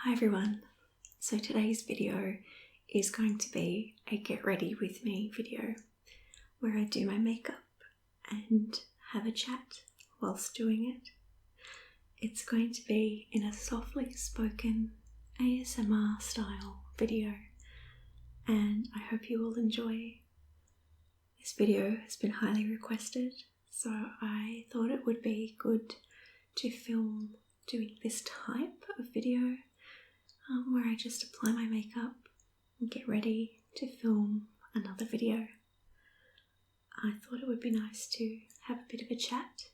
Hi everyone, so today's video is going to be a get ready with me video where I do my makeup and have a chat whilst doing it. It's going to be in a softly spoken ASMR style video and I hope you will enjoy. This video has been highly requested, so I thought it would be good to film doing this type of video where I just apply my makeup and get ready to film another video. I thought it would be nice to have a bit of a chat,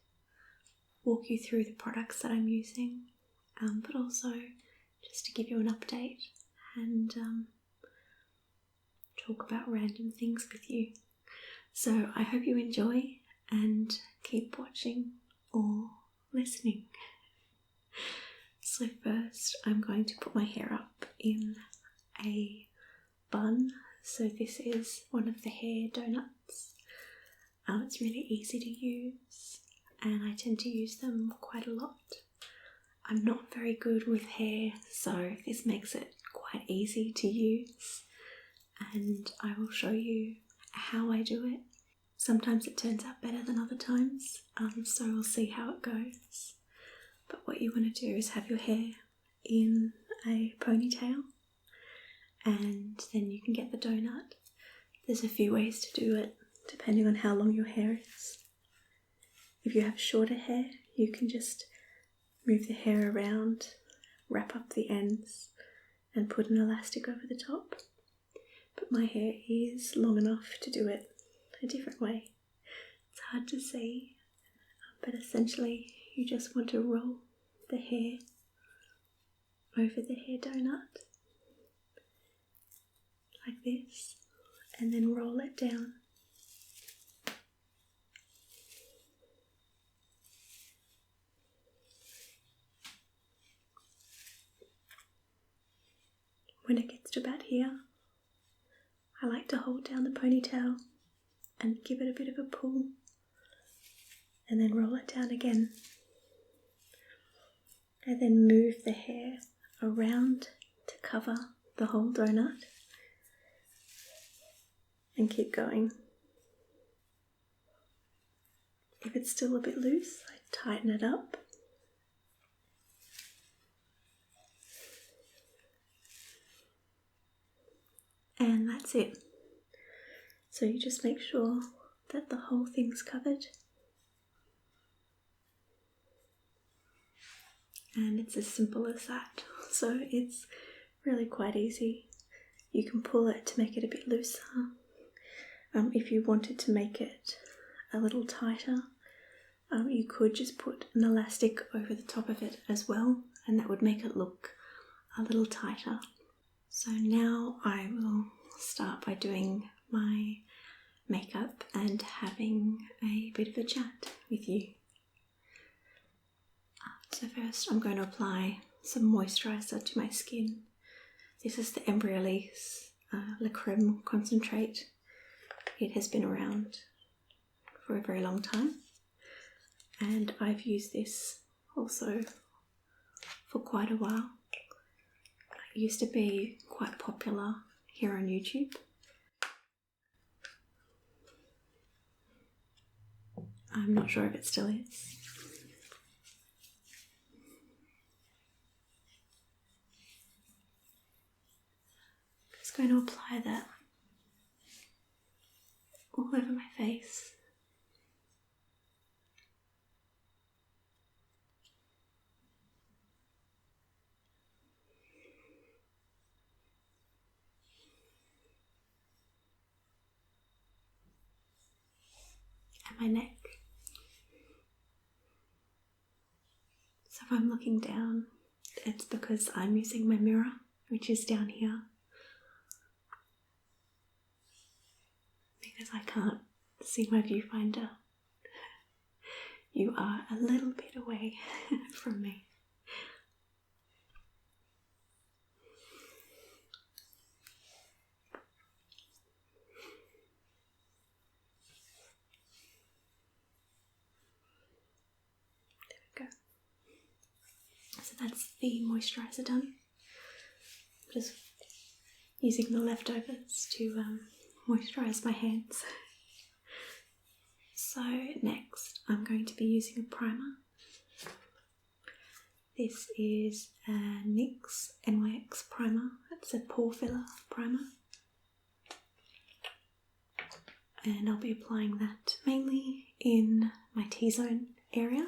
walk you through the products that I'm using, but also just to give you an update and talk about random things with you. So I hope you enjoy and keep watching or listening. So first I'm going to put my hair up in a bun. So this is one of the hair donuts. It's really easy to use and I tend to use them quite a lot. I'm not very good with hair, so this makes it quite easy to use and I will show you how I do it. Sometimes it turns out better than other times, so we'll see how it goes. But what you want to do is have your hair in a ponytail and then you can get the donut. There's a few ways to do it depending on how long your hair is. If you have shorter hair, you can just move the hair around, wrap up the ends and put an elastic over the top. But my hair is long enough to do it a different way. It's hard to see, but essentially you just want to roll the hair over the hair donut like this and then roll it down. When it gets to about here, I like to hold down the ponytail and give it a bit of a pull and then roll it down again. And then move the hair around to cover the whole donut and keep going. If it's still a bit loose, I tighten it up. And that's it. So you just make sure that the whole thing's covered. And it's as simple as that. So it's really quite easy. You can pull it to make it a bit looser. If you wanted to make it a little tighter, you could just put an elastic over the top of it as well, and that would make it look a little tighter. So now I will start by doing my makeup and having a bit of a chat with you. So first I'm going to apply some moisturiser to my skin. This is the Embryolisse La Creme Concentrate. It has been around for a very long time and I've used this also for quite a while. It used to be quite popular here on YouTube. I'm not sure if it still is. Just going to apply that all over my face. And my neck. So if I'm looking down, it's because I'm using my mirror, which is down here. Because I can't see my viewfinder. You are a little bit away from me. There we go. So that's the moisturiser done. just using the leftovers to moisturise my hands. So next I'm going to be using a primer. This is a NYX NYX primer. It's a pore filler primer. And I'll be applying that mainly in my T-zone area.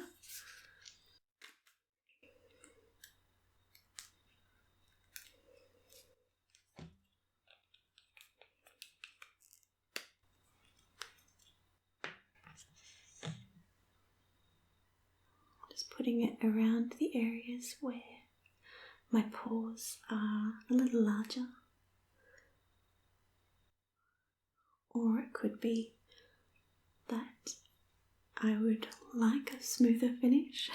Just putting it around the areas where my pores are a little larger. Or it could be that I would like a smoother finish,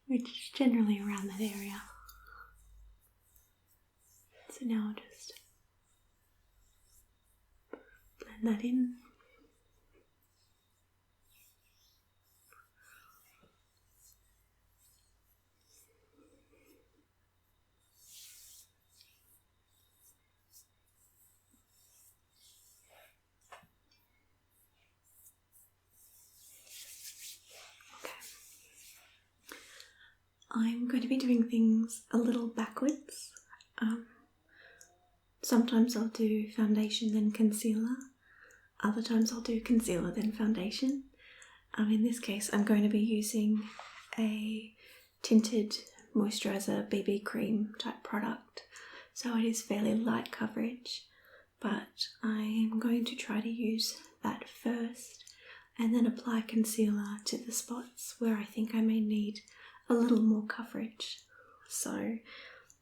which is generally around that area. So now I'll just blend that in. I'm going to be doing things a little backwards. Sometimes I'll do foundation then concealer. Other times I'll do concealer then foundation. In this case I'm going to be using a tinted moisturiser BB cream type product. So it is fairly light coverage, but I'm going to try to use that first and then apply concealer to the spots where I think I may need a little more coverage. So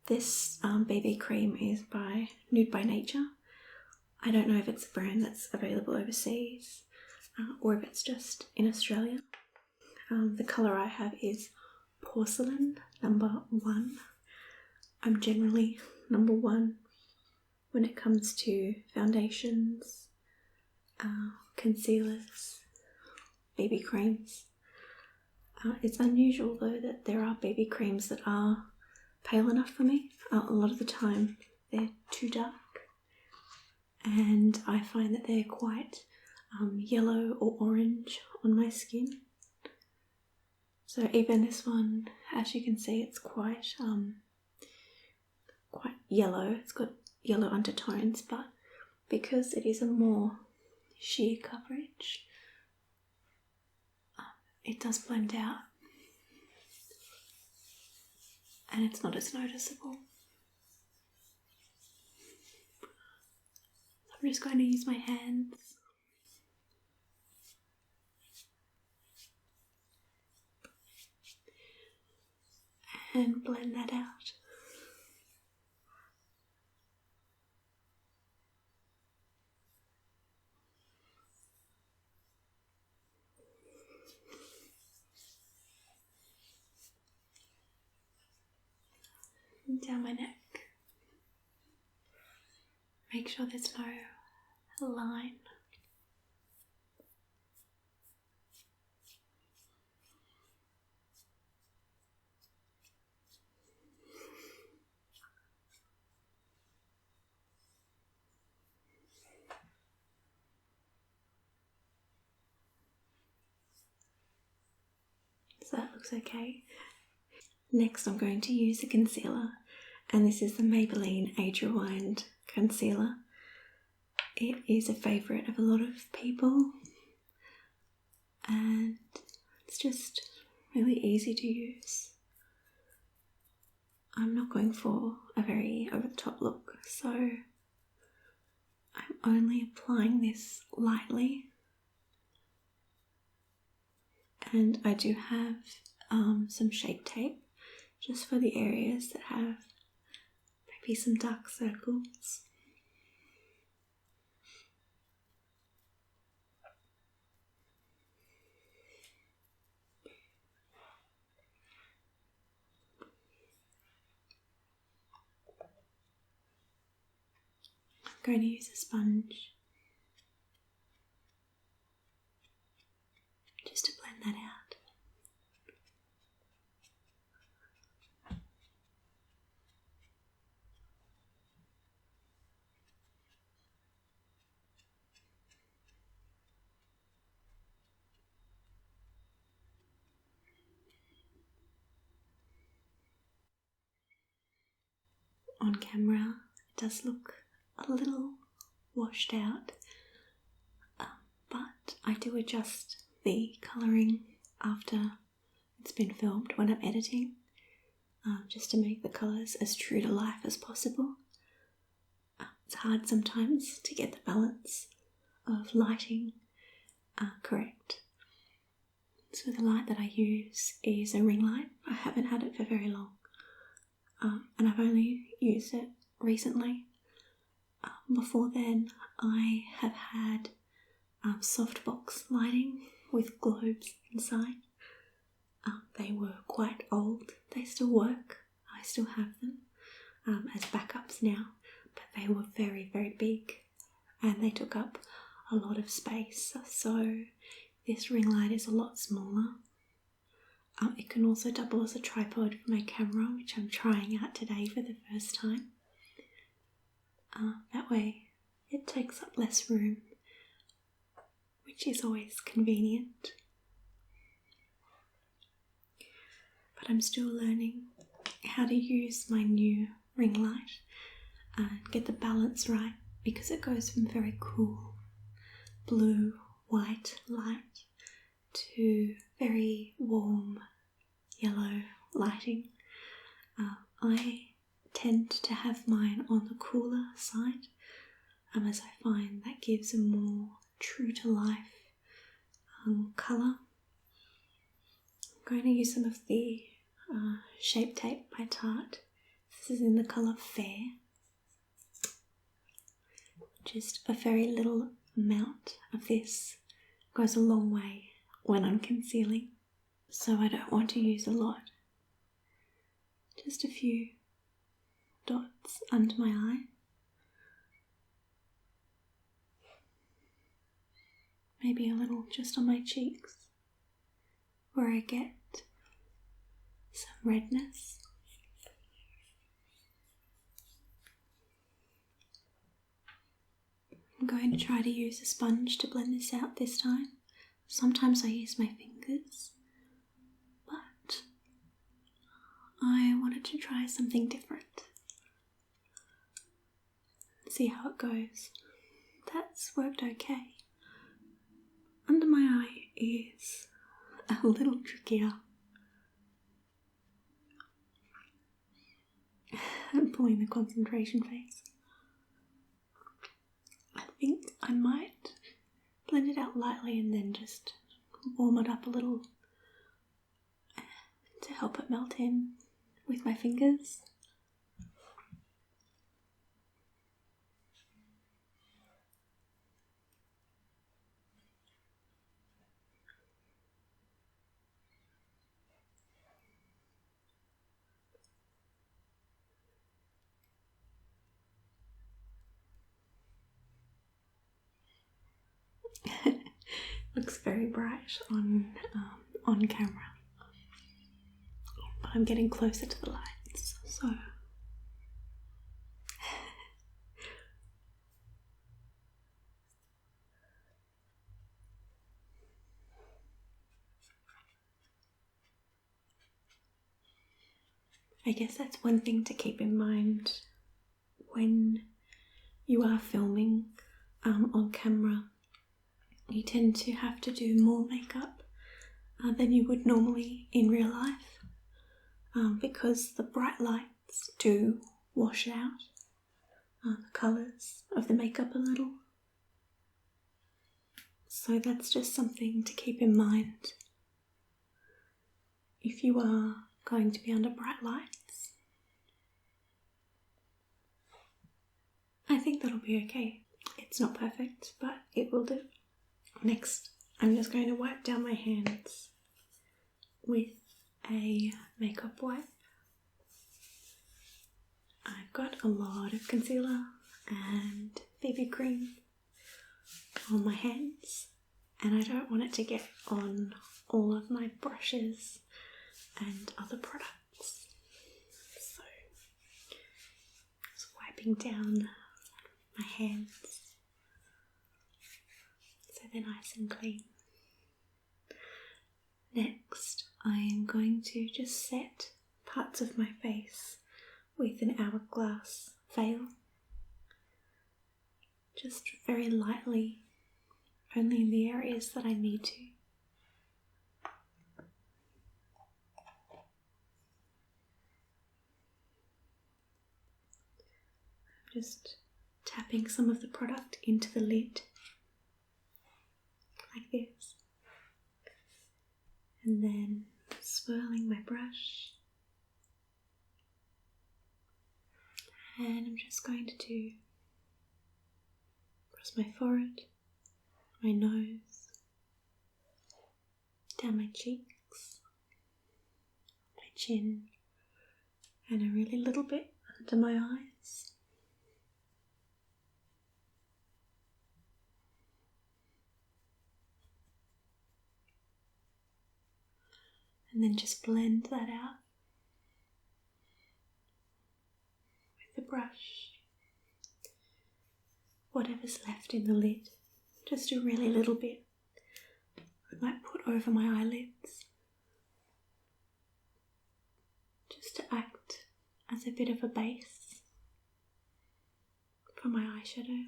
this BB cream is by Nude by Nature. I don't know if it's a brand that's available overseas or if it's just in Australia. The colour I have is Porcelain number 1. I'm generally number 1 when it comes to foundations, concealers, BB creams. It's unusual though that there are BB creams that are pale enough for me. A lot of the time they're too dark, and I find that they're quite yellow or orange on my skin. So even this one, as you can see, it's quite yellow. It's got yellow undertones, but because it is a more sheer coverage, it does blend out and it's not as noticeable. I'm just going to use my hands and blend that out. And down my neck. Make sure there's no line. So that looks okay. Next I'm going to use a concealer, and this is the Maybelline Age Rewind concealer. It is a favourite of a lot of people and it's just really easy to use. I'm not going for a very over the top look, so I'm only applying this lightly. And I do have some Shape Tape just for the areas that have maybe some dark circles. I'm going to use a sponge just to blend that out. on camera it does look a little washed out, but I do adjust the colouring after it's been filmed when I'm editing, just to make the colours as true to life as possible. It's hard sometimes to get the balance of lighting correct. So the light that I use is a ring light. I haven't had it for very long, and I've only used it recently. Before then I have had softbox lighting with globes inside. They were quite old. They still work. I still have them as backups now, but they were very, very big and they took up a lot of space. So this ring light is a lot smaller. It can also double as a tripod for my camera, which I'm trying out today for the first time. That way it takes up less room, which is always convenient. But I'm still learning how to use my new ring light and get the balance right, because it goes from very cool blue, white light to very warm yellow lighting. I tend to have mine on the cooler side, as I find that gives a more true to life colour. I'm going to use some of the Shape Tape by Tarte. This is in the colour Fair. Just a very little amount of this goes a long way when I'm concealing, so I don't want to use a lot. Just a few dots under my eye. Maybe a little just on my cheeks where I get some redness. I'm going to try to use a sponge to blend this out this time. Sometimes I use my fingers, but I wanted to try something different. See how it goes. That's worked okay. Under my eye is a little trickier. I'm pulling the concentration face. I think I might blend it out lightly and then just warm it up a little to help it melt in with my fingers. Looks very bright on camera, but I'm getting closer to the lights, so I guess that's one thing to keep in mind when you are filming on camera. You tend to have to do more makeup than you would normally in real life, because the bright lights do wash out the colours of the makeup a little. So that's just something to keep in mind if you are going to be under bright lights. I think that'll be okay. It's not perfect, but it will do. Next, I'm just going to wipe down my hands with a makeup wipe. I've got a lot of concealer and BB cream on my hands, and I don't want it to get on all of my brushes and other products. So, just wiping down my hands so they're nice and clean. Next, I am going to just set parts of my face with an hourglass veil. Just very lightly, only in the areas that I need to. Just tapping some of the product into the lid, like this. And then swirling my brush. And I'm just going to do across my forehead, my nose, down my cheeks, my chin, and a really little bit under my eyes. And then just blend that out with the brush. Whatever's left in the lid, just a really little bit. I might put over my eyelids, just to act as a bit of a base for my eyeshadow.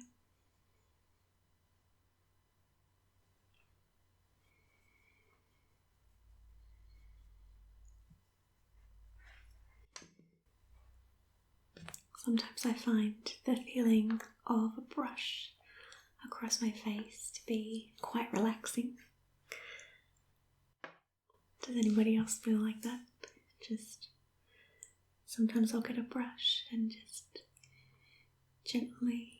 Sometimes I find the feeling of a brush across my face to be quite relaxing. Does anybody else feel like that? Just sometimes I'll get a brush and just gently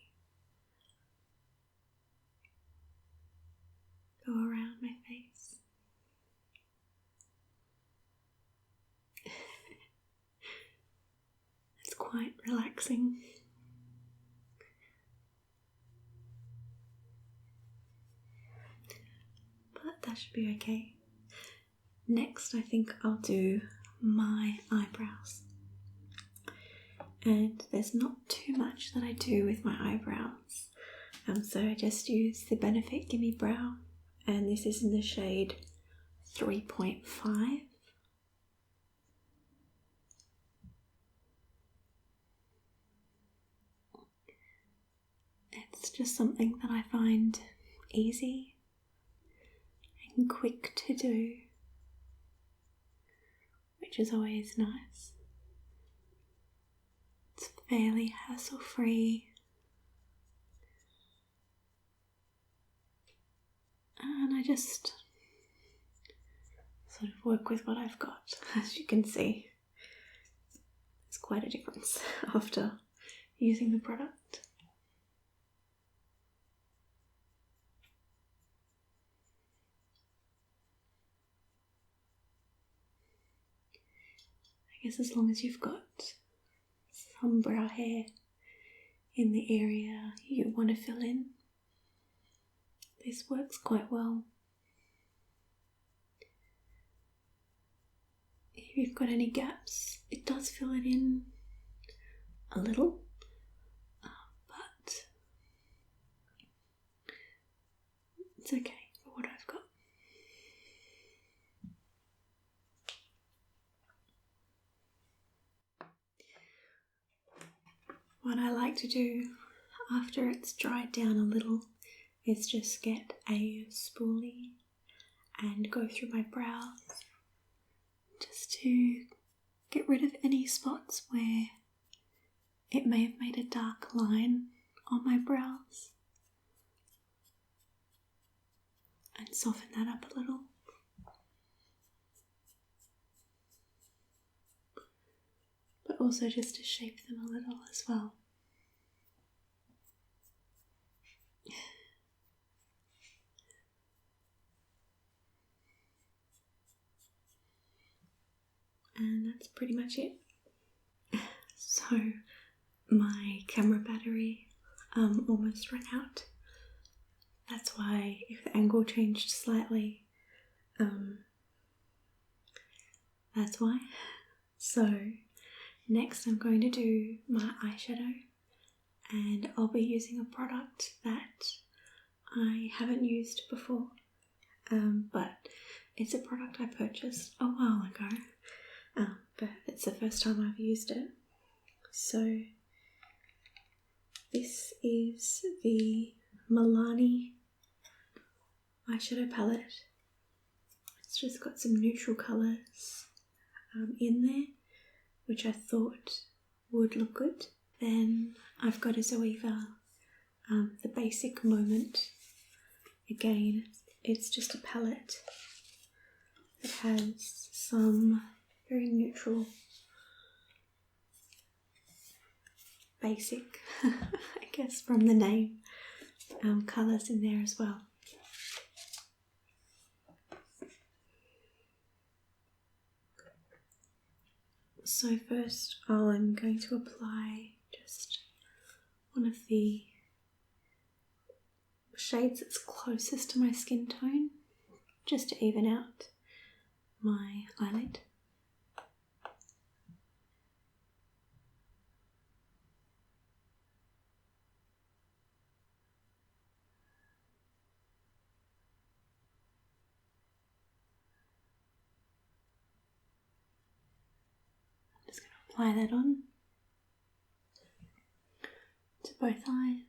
go around my face. It's quite relaxing. But that should be okay. Next, I think I'll do my eyebrows. And there's not too much that I do with my eyebrows. So I just use the Benefit Gimme Brow, and this is in the shade 3.5. It's just something that I find easy and quick to do, which is always nice. It's fairly hassle-free, and I just sort of work with what I've got. As you can see, there's quite a difference after using the product. I guess as long as you've got some brow hair in the area you want to fill in, this works quite well. If you've got any gaps, it does fill it in a little, but it's okay for what I've got. What I like to do after it's dried down a little is just get a spoolie and go through my brows just to get rid of any spots where it may have made a dark line on my brows and soften that up a little. But also just to shape them a little as well. And that's pretty much it. So my camera battery almost ran out. That's why if the angle changed slightly, that's why. So next I'm going to do my eyeshadow, and I'll be using a product that I haven't used before, but it's a product I purchased a while ago, but it's the first time I've used it. So this is the Milani eyeshadow palette. It's just got some neutral colours in there, which I thought would look good. Then I've got a Zoeva, the Basic Moment. Again, it's just a palette that has some very neutral, basic, I guess from the name, colours in there as well. So first I'm going to apply just one of the shades that's closest to my skin tone, just to even out my eyelid. I'm just going to apply that on to both eyes.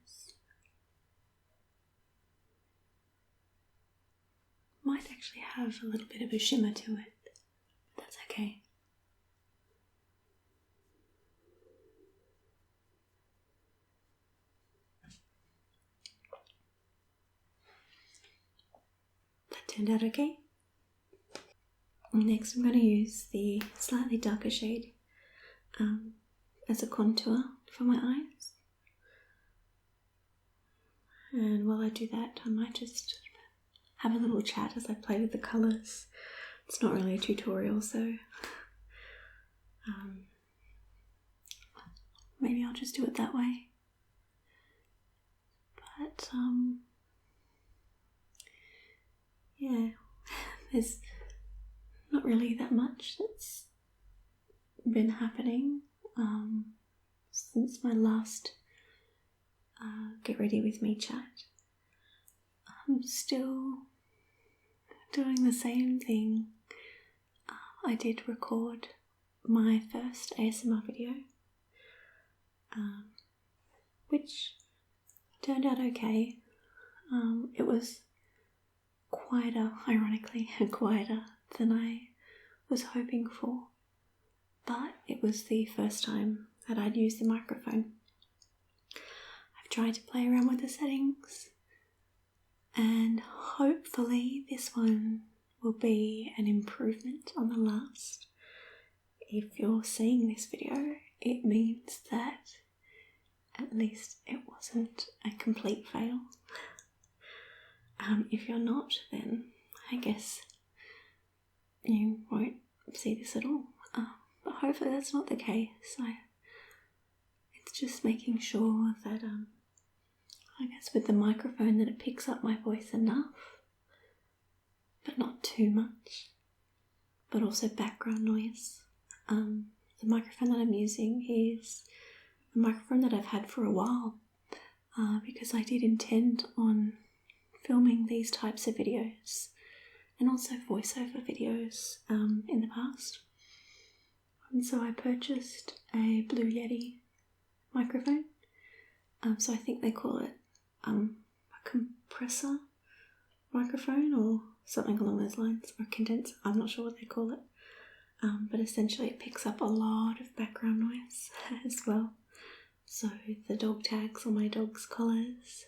Might actually have a little bit of a shimmer to it, but that's okay. That turned out okay. Next I'm going to use the slightly darker shade as a contour for my eyes. And while I do that, I might just have a little chat as I play with the colours. It's not really a tutorial, so maybe I'll just do it that way. But yeah, there's not really that much that's been happening since my last Get Ready With Me chat. I'm still doing the same thing. I did record my first ASMR video, which turned out okay. It was ironically, quieter than I was hoping for, but it was the first time that I'd used the microphone. I've tried to play around with the settings, and hopefully this one will be an improvement on the last. If you're seeing this video, it means that at least it wasn't a complete fail. If you're not, then I guess you won't see this at all. But hopefully that's not the case. It's just making sure that, I guess with the microphone, that it picks up my voice enough, but not too much, but also background noise. The microphone that I'm using is a microphone that I've had for a while, because I did intend on filming these types of videos and also voiceover videos in the past. And so I purchased a Blue Yeti microphone. So I think they call it a compressor microphone or something along those lines, or condenser. I'm not sure what they call it. But essentially it picks up a lot of background noise as well. So the dog tags on my dog's collars,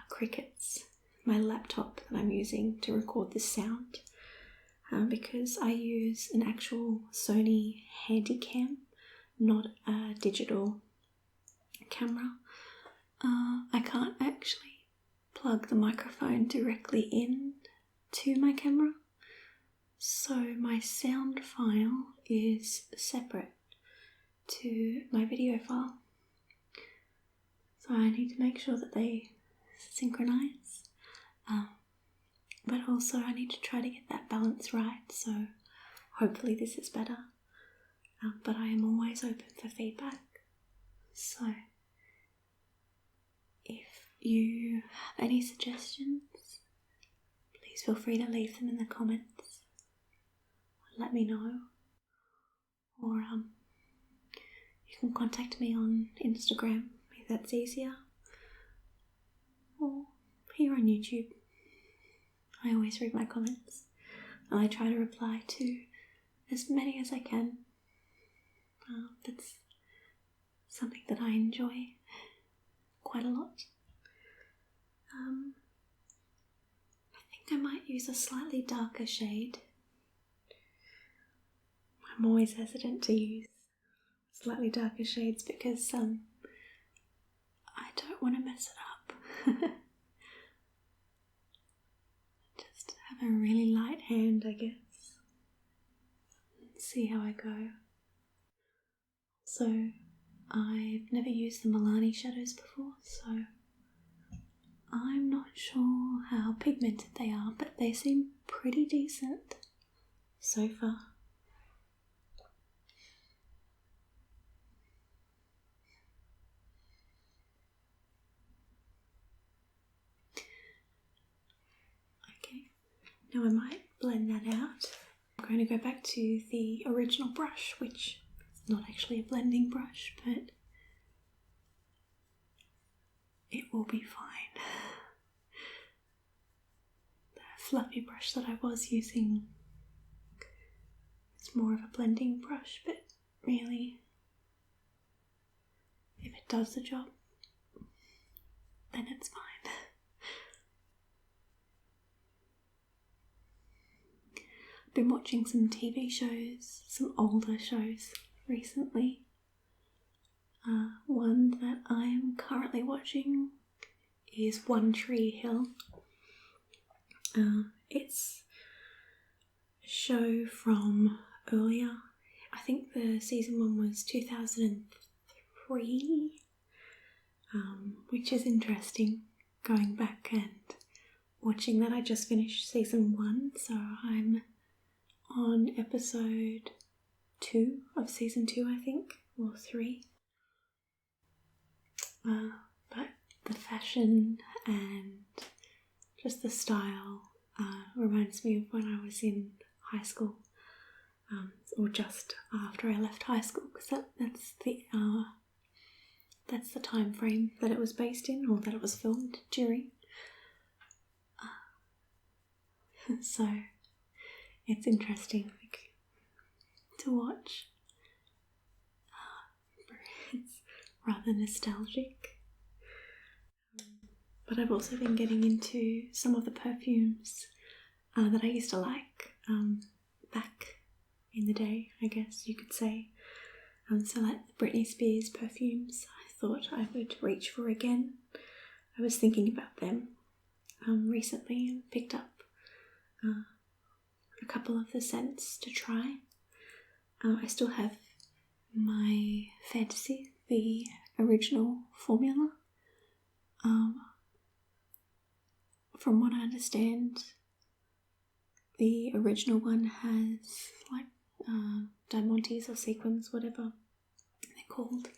crickets, my laptop that I'm using to record this sound, because I use an actual Sony Handycam, not a digital camera. I can't actually plug the microphone directly in to my camera, so my sound file is separate to my video file. So I need to make sure that they synchronize, but also I need to try to get that balance right, so hopefully this is better. But I am always open for feedback, so if you have any suggestions, please feel free to leave them in the comments. Let me know, or you can contact me on Instagram if that's easier, or here on YouTube. I always read my comments and I try to reply to as many as I can. That's something that I enjoy quite a lot. I think I might use a slightly darker shade. I'm always hesitant to use slightly darker shades because I don't want to mess it up. Just have a really light hand, I guess. See how I go. So, I've never used the Milani shadows before, so I'm not sure how pigmented they are, but they seem pretty decent so far. Okay, now I might blend that out. I'm going to go back to the original brush, which is not actually a blending brush, but it will be fine. The fluffy brush that I was using is more of a blending brush, but really, if it does the job, then it's fine. I've been watching some TV shows, some older shows recently. One that I am currently watching is One Tree Hill. It's a show from earlier. I think the season 1 was 2003, which is interesting, going back and watching that. I just finished season 1, so I'm on episode 2 of season 2, I think, or 3. But the fashion and just the style reminds me of when I was in high school, or just after I left high school, because that's the time frame that it was based in, or that it was filmed during. So it's interesting to watch. It's rather nostalgic. But I've also been getting into some of the perfumes that I used to like back in the day, I guess you could say. So like the Britney Spears perfumes, I thought I would reach for again. I was thinking about them recently and picked up a couple of the scents to try. I still have my Fantasy, the original formula. From what I understand, the original one has like diamantes or sequins, whatever they're called,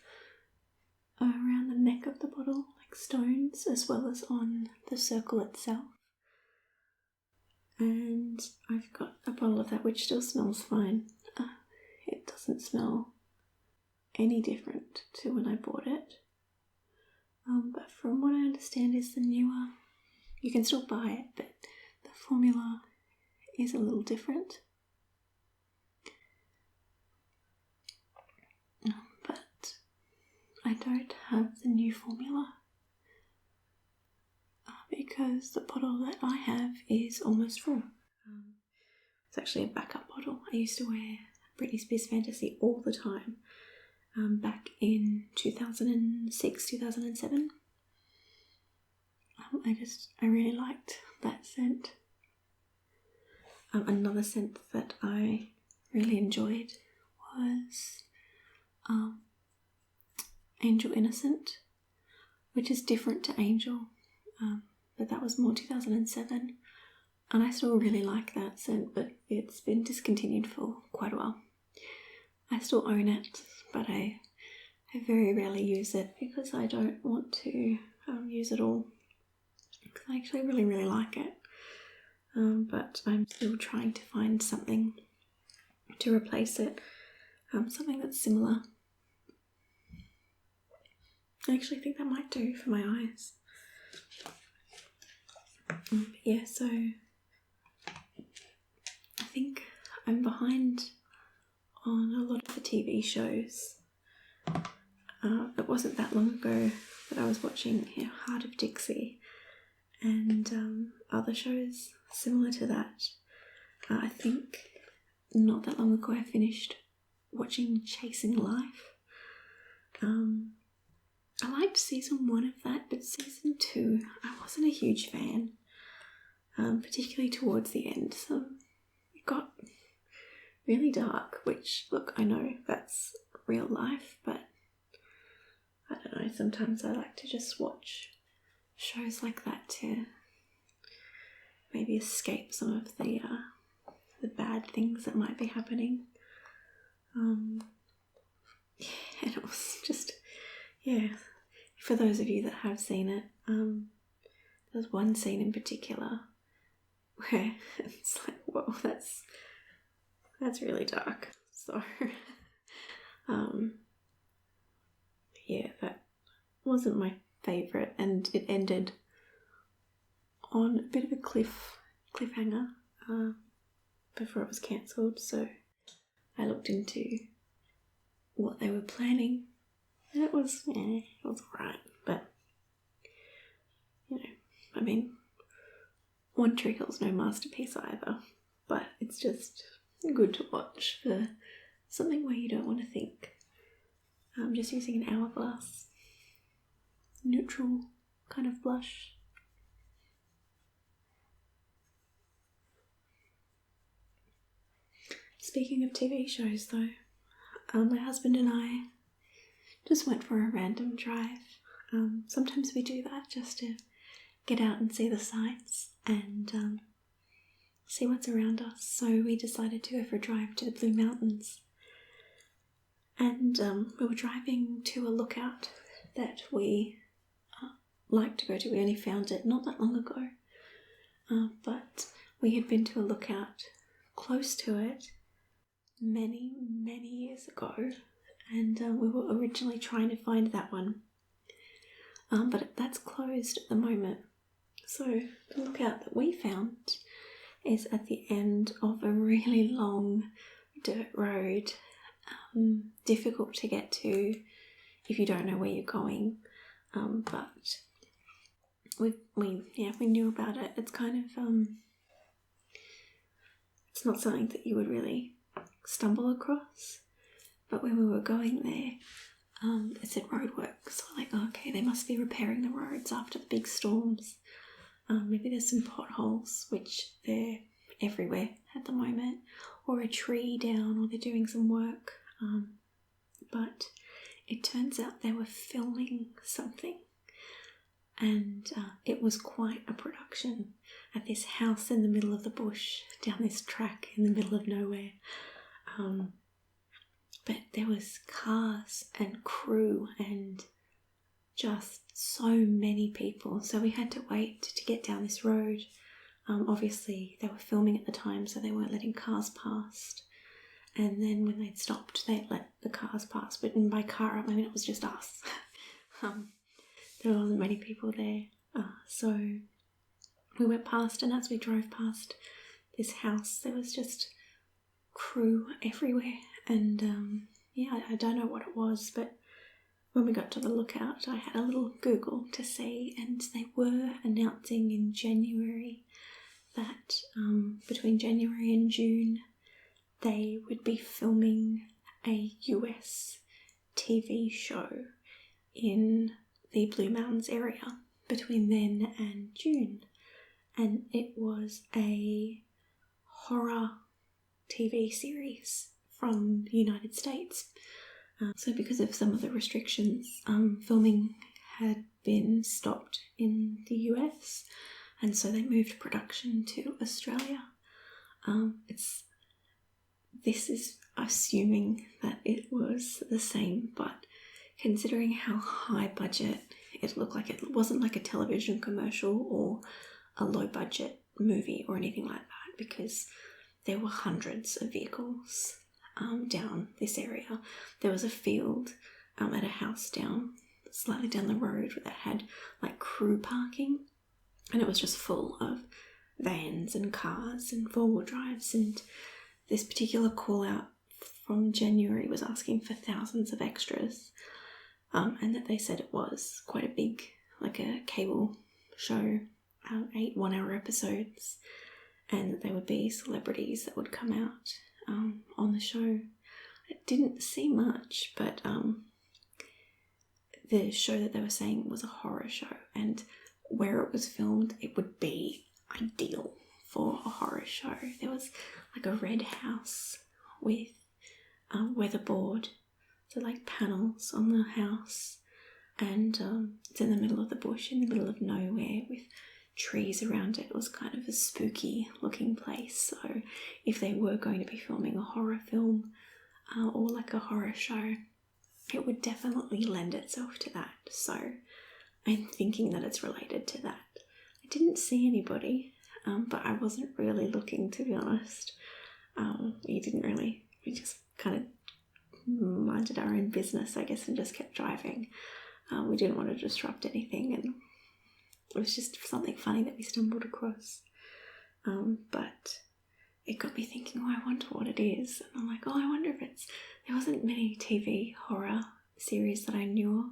around the neck of the bottle, like stones, as well as on the circle itself. And I've got a bottle of that which still smells fine. It doesn't smell any different to when I bought it. But from what I understand is the newer, you can still buy it, but the formula is a little different. But I don't have the new formula because the bottle that I have is almost full. It's actually a backup bottle. I used to wear Britney Spears Fantasy all the time back in 2006, 2007. I really liked that scent. Another scent that I really enjoyed was Angel Innocent, which is different to Angel, but that was more 2007, and I still really like that scent, but it's been discontinued for quite a while. I still own it, but I very rarely use it because I don't want to use it all, because I actually really like it. But I'm still trying to find something to replace it, something that's similar. I actually think that might do for my eyes. Yeah, so I think I'm behind on a lot of the TV shows. It wasn't that long ago that I was watching Heart of Dixie and other shows similar to that. I think not that long ago I finished watching Chasing Life. I liked season 1 of that, but season 2 I wasn't a huge fan, particularly towards the end. So it got really dark, which, look, I know that's real life, but I don't know, sometimes I like to just watch shows like that to maybe escape some of the bad things that might be happening. And it was just, for those of you that have seen it, there's one scene in particular where it's like, whoa, that's really dark. So, that wasn't my favourite, and it ended on a bit of a cliffhanger before it was cancelled. So I looked into what they were planning, and it was alright, but I mean, One Tree Hill's no masterpiece either, but it's just good to watch for something where you don't want to think. I'm just using an Hourglass neutral kind of blush. Speaking of TV shows though, my husband and I just went for a random drive. Sometimes we do that just to get out and see the sights and see what's around us. So we decided to go for a drive to the Blue Mountains. And we were driving to a lookout that we like to go to. We only found it not that long ago, but we had been to a lookout close to it many years ago, and we were originally trying to find that one, but that's closed at the moment. So the lookout that we found is at the end of a really long dirt road, difficult to get to if you don't know where you're going, but we knew about it. It's kind of it's not something that you would really stumble across, but when we were going there, it said roadworks. So we're like, okay, they must be repairing the roads after the big storms. Maybe there's some potholes, which they're everywhere at the moment, or a tree down, or they're doing some work. But it turns out they were filming something, and it was quite a production at this house in the middle of the bush, down this track in the middle of nowhere. But there was cars and crew and just so many people, so we had to wait to get down this road. Obviously they were filming at the time, so they weren't letting cars past, and then when they'd stopped they'd let the cars pass, but by car I mean it was just us. There wasn't many people there, so we went past, and as we drove past this house there was just crew everywhere, and I don't know what it was, but when we got to the lookout I had a little Google to see, and they were announcing in January that between January and June they would be filming a US TV show in the Blue Mountains area between then and June, and it was a horror TV series from the United States. So because of some of the restrictions, filming had been stopped in the US, and so they moved production to Australia. This is assuming that it was the same, but considering how high budget it looked like, it wasn't like a television commercial or a low budget movie or anything like that, because there were hundreds of vehicles down this area. There was a field at a house down slightly down the road that had like crew parking, and it was just full of vans and cars and four-wheel drives. And this particular call out from January was asking for thousands of extras, and that they said it was quite a big, like a cable show, 8 one-hour episodes, and that there would be celebrities that would come out on the show. It didn't see much, but the show that they were saying was a horror show, and where it was filmed, it would be ideal for a horror show. There was like a red house with weatherboard, so like panels on the house, and it's in the middle of the bush, in the middle of nowhere, with trees around it. It was kind of a spooky looking place. So if they were going to be filming a horror film or like a horror show, it would definitely lend itself to that. So I'm thinking that it's related to that. I didn't see anybody, but I wasn't really looking, to be honest. We just kind of minded our own business, I guess, and just kept driving. We didn't want to disrupt anything, and it was just something funny that we stumbled across. But it got me thinking, oh, I wonder what it is. And I'm like, oh, I wonder if there wasn't many TV horror series that I knew of.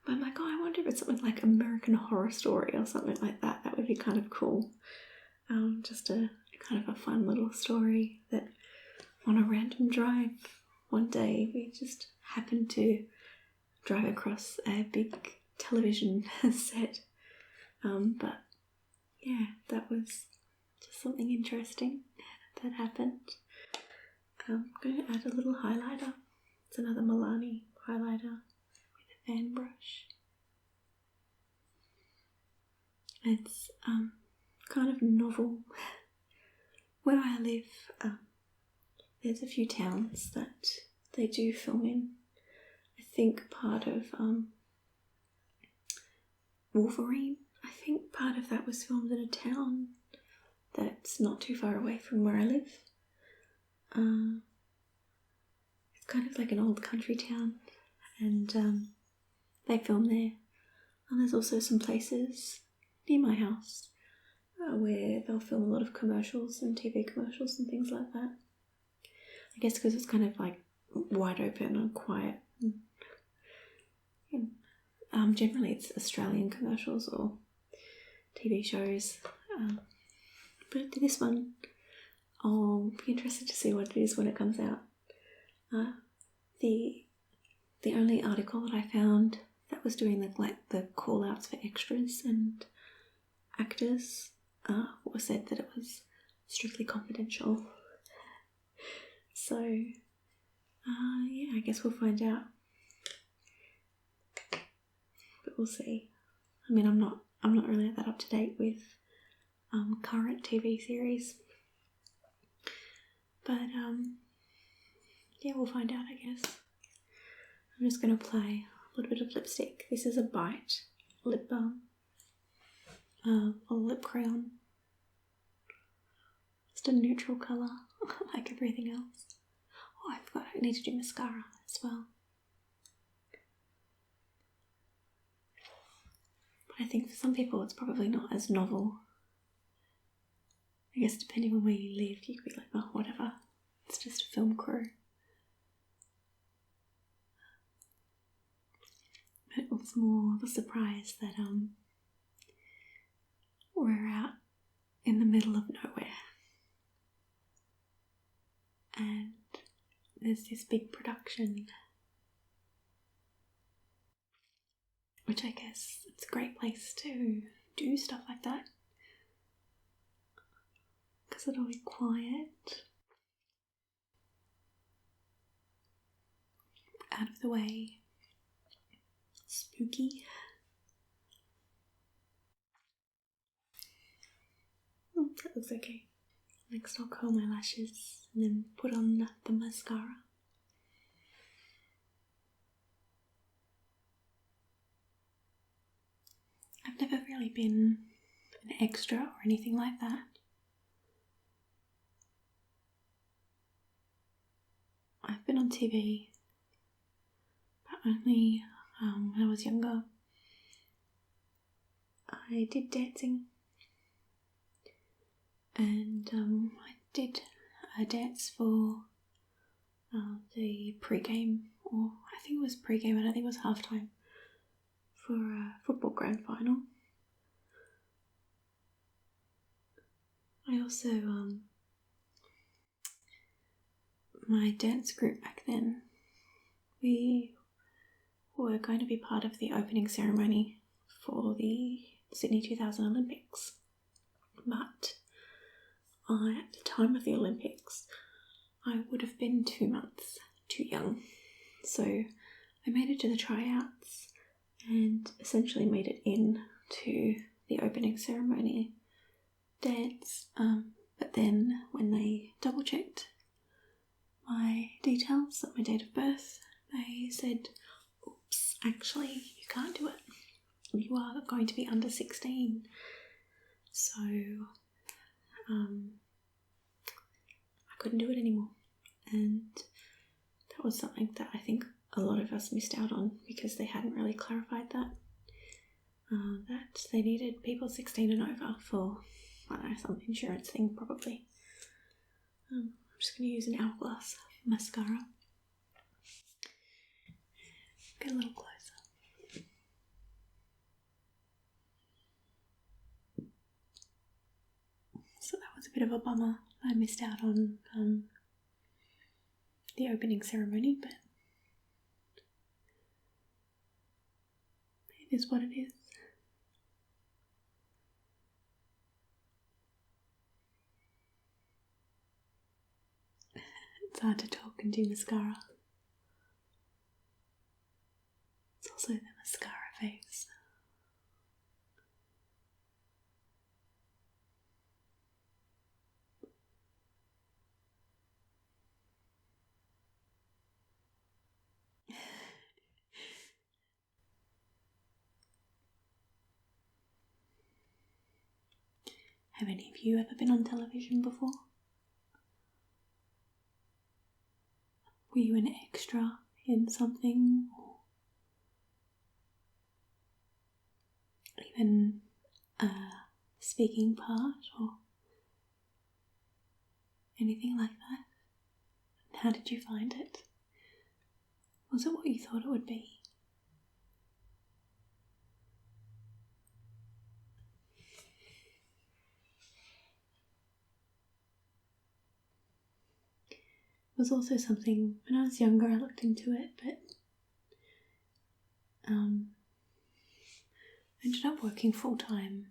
But I'm like, oh, I wonder if it's something like American Horror Story or something like that. That would be kind of cool. Just a kind of a fun little story that on a random drive one day we just happened to drive across a big television set. But yeah, that was just something interesting that happened. I'm going to add a little highlighter. It's another Milani highlighter with a fan brush. It's kind of novel. Where I live, there's a few towns that they do film in. I think part of Wolverine, I think part of that was filmed in a town that's not too far away from where I live. It's kind of like an old country town, and they film there. And there's also some places near my house where they'll film a lot of commercials and TV commercials and things like that. I guess because it's kind of like wide open and quiet. Generally it's Australian commercials or TV shows. But this one, I'll be interested to see what it is when it comes out. The only article that I found that was doing the call outs for extras and actors said that it was strictly confidential. So yeah, I guess we'll find out. But we'll see. I mean, I'm not really that up to date with current TV series. But yeah, we'll find out, I guess. I'm just going to apply a little bit of lipstick. This is a Bite lip balm, or lip crayon. Just a neutral colour, like everything else. Oh, I forgot I need to do mascara as well. But I think for some people it's probably not as novel. I guess depending on where you live, you could be like, oh, whatever. It's just a film crew. But it was more of a surprise that we're out in the middle of nowhere. And there's this big production, which I guess it's a great place to do stuff like that, because it'll be quiet, out of the way, spooky. That looks okay. Next I'll curl my lashes and then put on the mascara. I've never really been an extra or anything like that. I've been on TV, but only when I was younger. I did dancing, and I did a dance for the pre-game, or I think it was pre-game, and I think it was halftime for a football grand final. I also, my dance group back then, we were going to be part of the opening ceremony for the Sydney 2000 Olympics, but at the time of the Olympics I would have been 2 months too young, so I made it to the tryouts and essentially made it in to the opening ceremony dance, but then when they double checked my details, my date of birth, they said, oops, actually you can't do it, you are going to be under 16. So I couldn't do it anymore, and that was something that I think a lot of us missed out on because they hadn't really clarified that they needed people 16 and over for, I don't know, some insurance thing probably. I'm just going to use an Hourglass mascara. Get a little closer. So that was a bit of a bummer. I missed out on the opening ceremony, but it is what it is. It's hard to talk and do mascara. It's also the mascara phase. Have any of you ever been on television before? Were you an extra in something, or even a speaking part, or anything like that? How did you find it? Was it what you thought it would be? It was also something, when I was younger I looked into it, but I ended up working full-time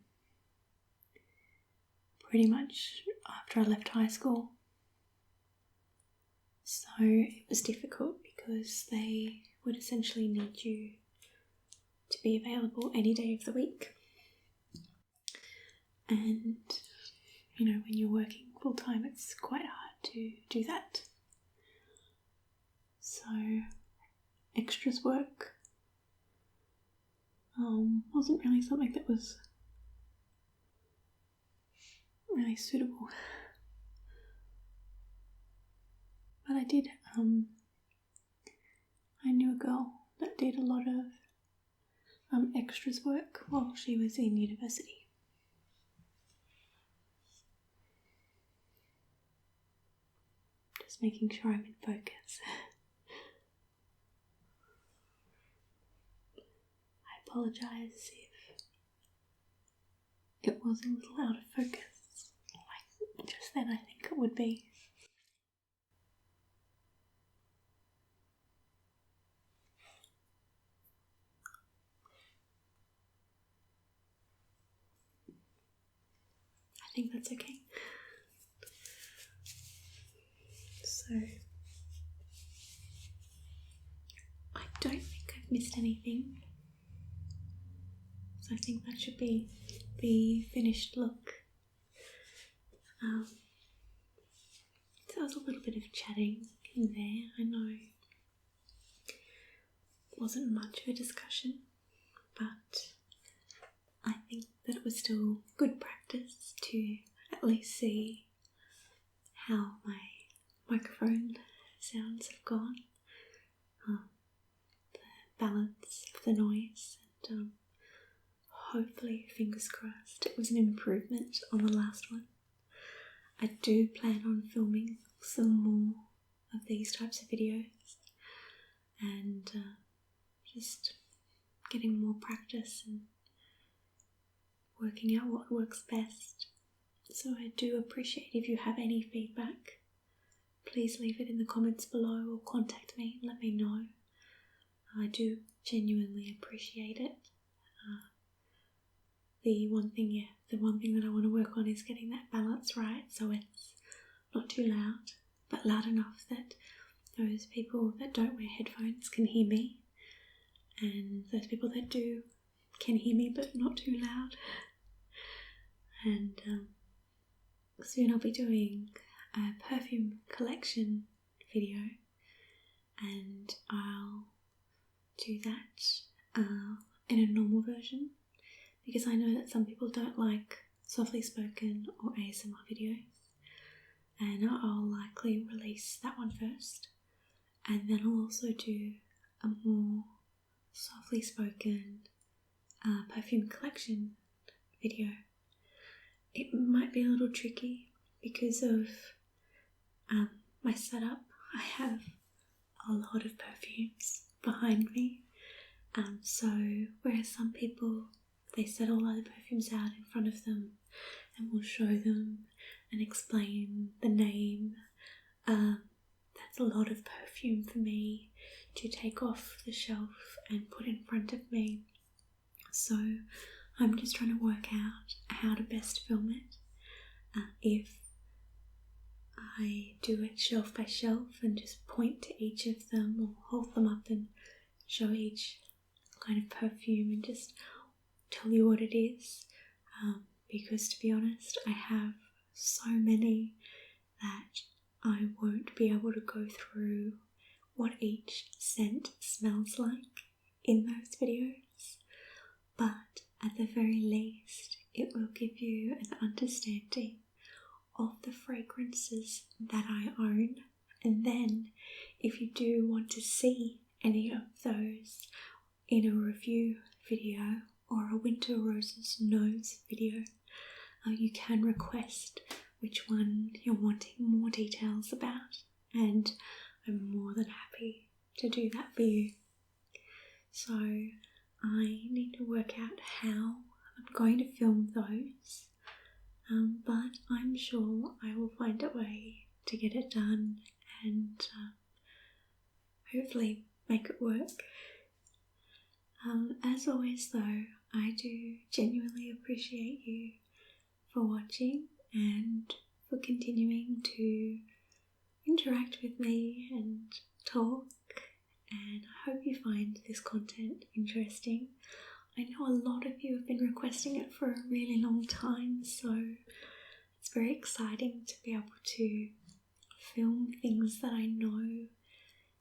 pretty much after I left high school. So it was difficult because they would essentially need you to be available any day of the week. And, you know, when you're working full-time it's quite hard to do that. So extras work wasn't really something that was really suitable. But I did, I knew a girl that did a lot of extras work while she was in university. Just making sure I'm in focus. I apologise if it was a little out of focus, like just then I think it would be. I think that's okay. So, I don't think I've missed anything. So I think that should be the finished look. So there was a little bit of chatting in there, I know. It wasn't much of a discussion, but I think that it was still good practice to at least see how my microphone sounds have gone, the balance of the noise, and hopefully, fingers crossed, it was an improvement on the last one. I do plan on filming some more of these types of videos and just getting more practice and working out what works best. So I do appreciate if you have any feedback. Please leave it in the comments below or contact me and let me know. I do genuinely appreciate it. The one thing that I want to work on is getting that balance right, so it's not too loud, but loud enough that those people that don't wear headphones can hear me, and those people that do can hear me but not too loud. And soon I'll be doing a perfume collection video, and I'll do that in a normal version, because I know that some people don't like softly spoken or ASMR videos, and I'll likely release that one first, and then I'll also do a more softly spoken perfume collection video. It might be a little tricky because of my setup. I have a lot of perfumes behind me, so whereas some people, they set all other perfumes out in front of them and will show them and explain the name. That's a lot of perfume for me to take off the shelf and put in front of me. So I'm just trying to work out how to best film it. If I do it shelf by shelf and just point to each of them, or hold them up and show each kind of perfume and just tell you what it is, because to be honest, I have so many that I won't be able to go through what each scent smells like in those videos, but at the very least it will give you an understanding of the fragrances that I own. And then if you do want to see any of those in a review video or a Winter Roses Nose video, you can request which one you're wanting more details about, and I'm more than happy to do that for you. So I need to work out how I'm going to film those, but I'm sure I will find a way to get it done and hopefully make it work. As always though, I do genuinely appreciate you for watching and for continuing to interact with me and talk, and I hope you find this content interesting. I know a lot of you have been requesting it for a really long time, so it's very exciting to be able to film things that I know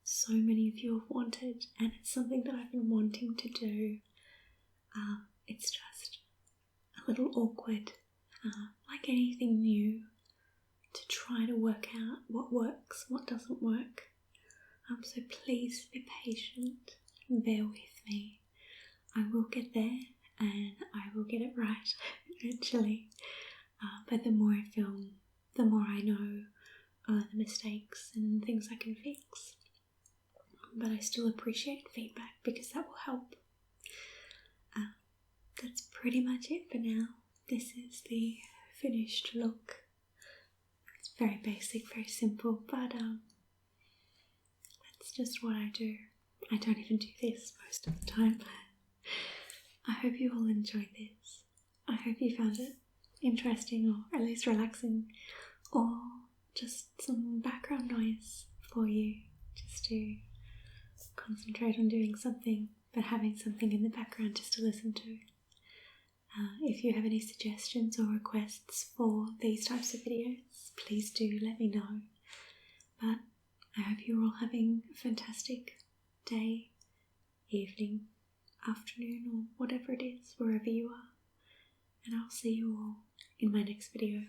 so many of you have wanted, and it's something that I've been wanting to do. It's just a little awkward, like anything new, to try to work out what works, what doesn't work. So please be patient and bear with me. I will get there and I will get it right eventually. But the more I film, the more I know the mistakes and things I can fix. But I still appreciate feedback because that will help. That's pretty much it for now. This is the finished look. It's very basic, very simple, but that's just what I do. I don't even do this most of the time. I hope you all enjoyed this. I hope you found it interesting, or at least relaxing, or just some background noise for you, just to concentrate on doing something, but having something in the background just to listen to. If you have any suggestions or requests for these types of videos, please do let me know. But I hope you're all having a fantastic day, evening, afternoon, or whatever it is, wherever you are. And I'll see you all in my next video.